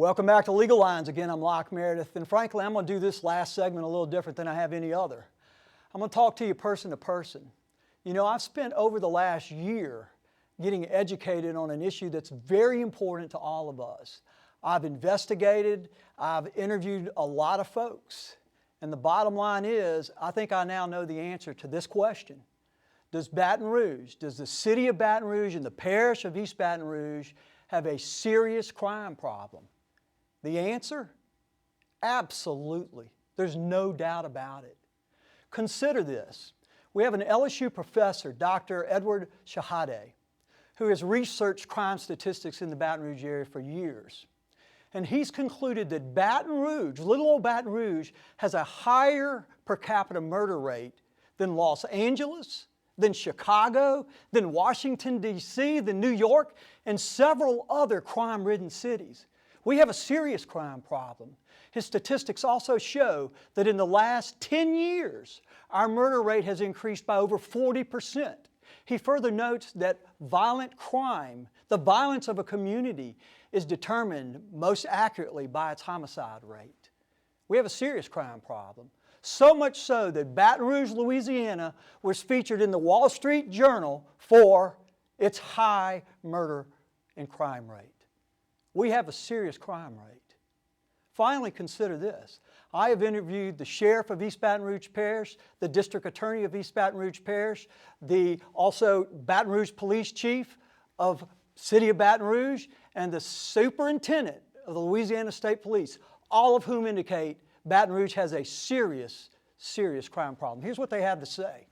Welcome back to Legal Lines. Again, I'm Locke Meredith, and frankly, I'm going to do this last segment a little different than I have any other. I'm going to talk to you person to person. You know, I've spent over the last year getting educated on an issue that's very important to all of us. I've investigated, I've interviewed a lot of folks, and the bottom line is, I think I now know the answer to this question. Does the city of Baton Rouge and the parish of East Baton Rouge have a serious crime problem? The answer? Absolutely. There's no doubt about it. Consider this. We have an LSU professor, Dr. Edward Shahade, who has researched crime statistics in the Baton Rouge area for years. And he's concluded that Baton Rouge, little old Baton Rouge, has a higher per capita murder rate than Los Angeles, than Chicago, than Washington, D.C., than New York, and several other crime-ridden cities. We have a serious crime problem. His statistics also show that in the last 10 years, our murder rate has increased by over 40%. He further notes that violent crime, the violence of a community, is determined most accurately by its homicide rate. We have a serious crime problem. So much so that Baton Rouge, Louisiana was featured in the Wall Street Journal for its high murder and crime rate. We have a serious crime rate. Finally, consider this. I have interviewed the sheriff of East Baton Rouge Parish, the district attorney of East Baton Rouge Parish, also Baton Rouge police chief of City of Baton Rouge, and the superintendent of the Louisiana State Police, all of whom indicate Baton Rouge has a serious, serious crime problem. Here's what they have to say.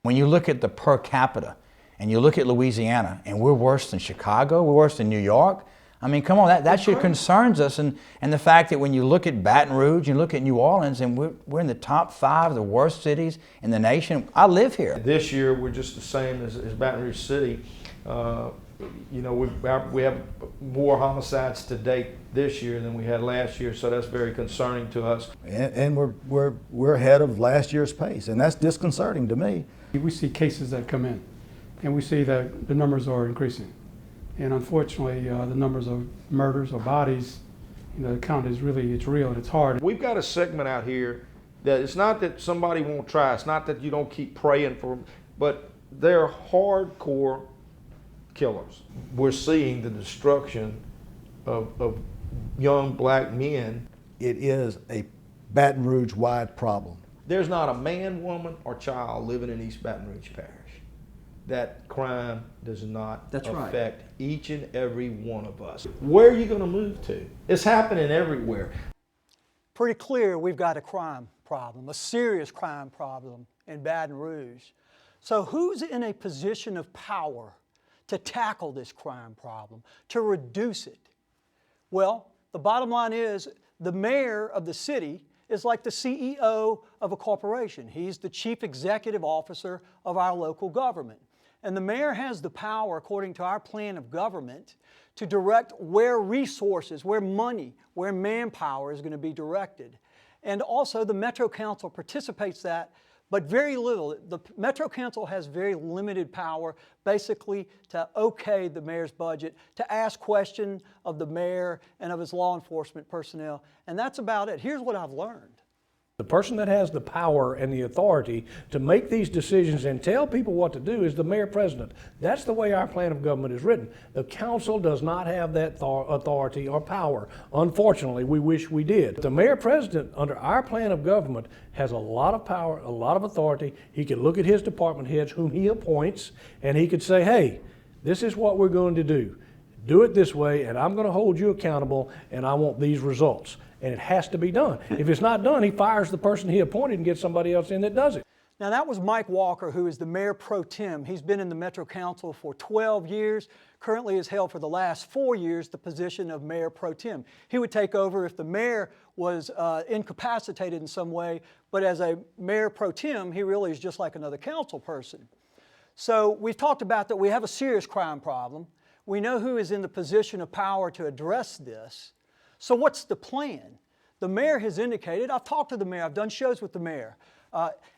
When you look at the per capita and you look at Louisiana, and we're worse than Chicago, we're worse than New York, I mean, come on, that should concern us. And the fact that when you look at Baton Rouge, you look at New Orleans, and we're in the top 5 of the worst cities in the nation. I live here. This year, we're just the same as Baton Rouge City. You know, we have more homicides to date this year than we had last year, so that's very concerning to us. And we're ahead of last year's pace, and that's disconcerting to me. We see cases that come in, and we see that the numbers are increasing. And unfortunately, the numbers of murders or bodies, you know, the count is really, it's real and it's hard. We've got a segment out here that it's not that somebody won't try, it's not that you don't keep praying for them, but they're hardcore killers. We're seeing the destruction of young black men. It is a Baton Rouge-wide problem. There's not a man, woman, or child living in East Baton Rouge Parish that crime does not affect each and every one of us. Where are you going to move to? It's happening everywhere. Pretty clear we've got a crime problem, a serious crime problem in Baton Rouge. So who's in a position of power to tackle this crime problem, to reduce it? Well, the bottom line is the mayor of the city is like the CEO of a corporation. He's the chief executive officer of our local government. And the mayor has the power, according to our plan of government, to direct where resources, where money, where manpower is going to be directed. And also the Metro Council participates that, but very little. The Metro Council has very limited power, basically to okay the mayor's budget, to ask questions of the mayor and of his law enforcement personnel. And that's about it. Here's what I've learned. The person that has the power and the authority to make these decisions and tell people what to do is the mayor-president. That's the way our plan of government is written. The council does not have that authority or power. Unfortunately, we wish we did. The mayor-president, under our plan of government, has a lot of power, a lot of authority. He can look at his department heads, whom he appoints, and he could say, hey, this is what we're going to do. Do it this way, and I'm going to hold you accountable, and I want these results. And it has to be done. If it's not done, he fires the person he appointed and gets somebody else in that does it. Now that was Mike Walker, who is the mayor pro tem. He's been in the Metro Council for 12 years, currently has held for the last 4 years the position of mayor pro tem. He would take over if the mayor was incapacitated in some way, but as a mayor pro tem, he really is just like another council person. So we've talked about that we have a serious crime problem. We know who is in the position of power to address this. So what's the plan? The mayor has indicated, I've talked to the mayor, I've done shows with the mayor,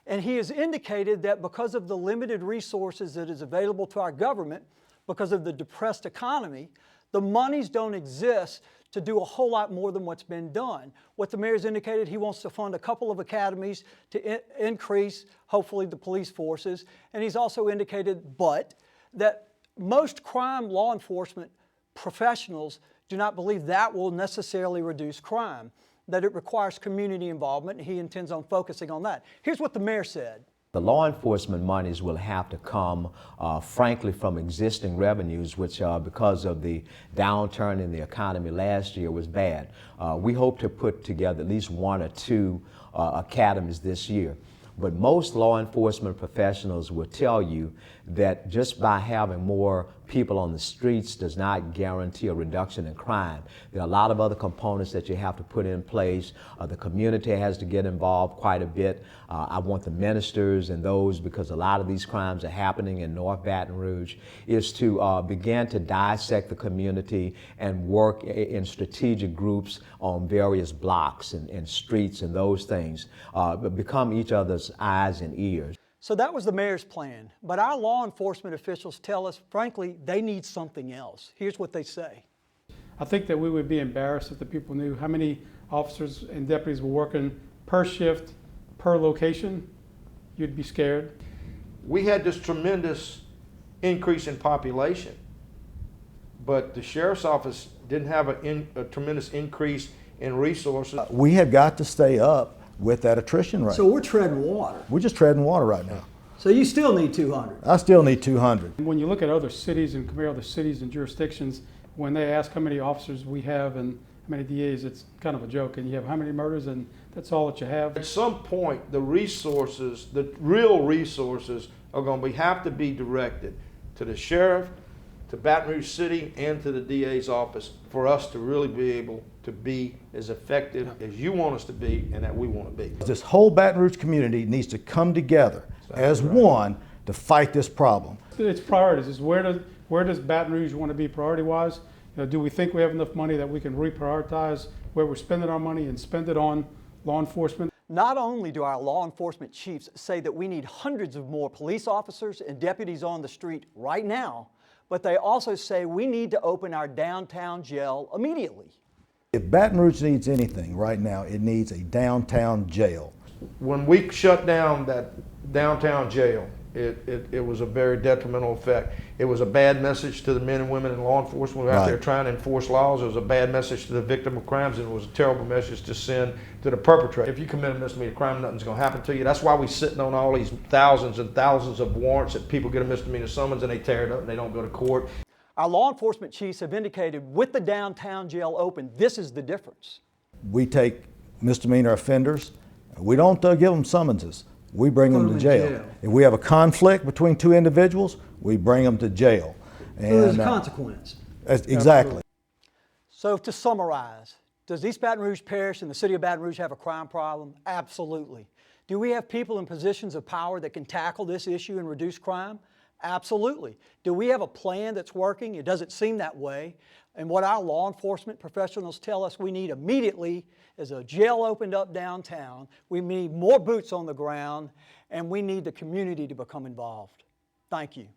and he has indicated that because of the limited resources that is available to our government, because of the depressed economy, The monies don't exist to do a whole lot more than what's been done. What the mayor's indicated, he wants to fund a couple of academies to increase, hopefully, the police forces. And he's also indicated, that most crime law enforcement professionals do not believe that will necessarily reduce crime, that it requires community involvement, and he intends on focusing on that. Here's what the mayor said. The law enforcement monies will have to come, frankly, from existing revenues, which because of the downturn in the economy last year was bad. We hope to put together at least 1 or 2 academies this year. But most law enforcement professionals will tell you that just by having more people on the streets does not guarantee a reduction in crime. There are a lot of other components that you have to put in place. The community has to get involved quite a bit. I want the ministers and those, because a lot of these crimes are happening in North Baton Rouge, is to begin to dissect the community and work in strategic groups on various blocks and streets and those things, become each other's eyes and ears. So that was the mayor's plan. But our law enforcement officials tell us, frankly, they need something else. Here's what they say. I think that we would be embarrassed if the people knew how many officers and deputies were working per shift, per location. You'd be scared. We had this tremendous increase in population, but the sheriff's office didn't have a tremendous increase in resources. We have got to stay up with that attrition rate. So we're treading water. We're just treading water right now. So you still need 200. I still need 200. When you look at other cities and compare other cities and jurisdictions, when they ask how many officers we have and how many DAs, it's kind of a joke. And you have how many murders, and that's all that you have. At some point, the resources, the real resources, are going to have to be directed to the sheriff, to Baton Rouge City, and to the DA's office for us to really be able to be as effective as you want us to be and that we want to be. This whole Baton Rouge community needs to come together as one to fight this problem. It's priorities. It's where does Baton Rouge want to be priority-wise? Do we think we have enough money that we can reprioritize where we're spending our money and spend it on law enforcement? Not only do our law enforcement chiefs say that we need hundreds of more police officers and deputies on the street right now, but they also say we need to open our downtown jail immediately. If Baton Rouge needs anything right now, it needs a downtown jail. When we shut down that downtown jail, it was a very detrimental effect. It was a bad message to the men and women in law enforcement who were out there trying to enforce laws. It was a bad message to the victim of crimes, and it was a terrible message to send to the perpetrator. If you commit a misdemeanor crime, nothing's going to happen to you. That's why we're sitting on all these thousands and thousands of warrants that people get a misdemeanor summons and they tear it up and they don't go to court. Our law enforcement chiefs have indicated with the downtown jail open, this is the difference. We take misdemeanor offenders. We don't give them summonses. We bring them to jail. If we have a conflict between 2 individuals, we bring them to jail. And So there's a consequence. Exactly. So to summarize, does East Baton Rouge Parish and the city of Baton Rouge have a crime problem? Absolutely. Do we have people in positions of power that can tackle this issue and reduce crime? Absolutely. Do we have a plan that's working? It doesn't seem that way. And what our law enforcement professionals tell us we need immediately is a jail opened up downtown. We need more boots on the ground, and we need the community to become involved. Thank you.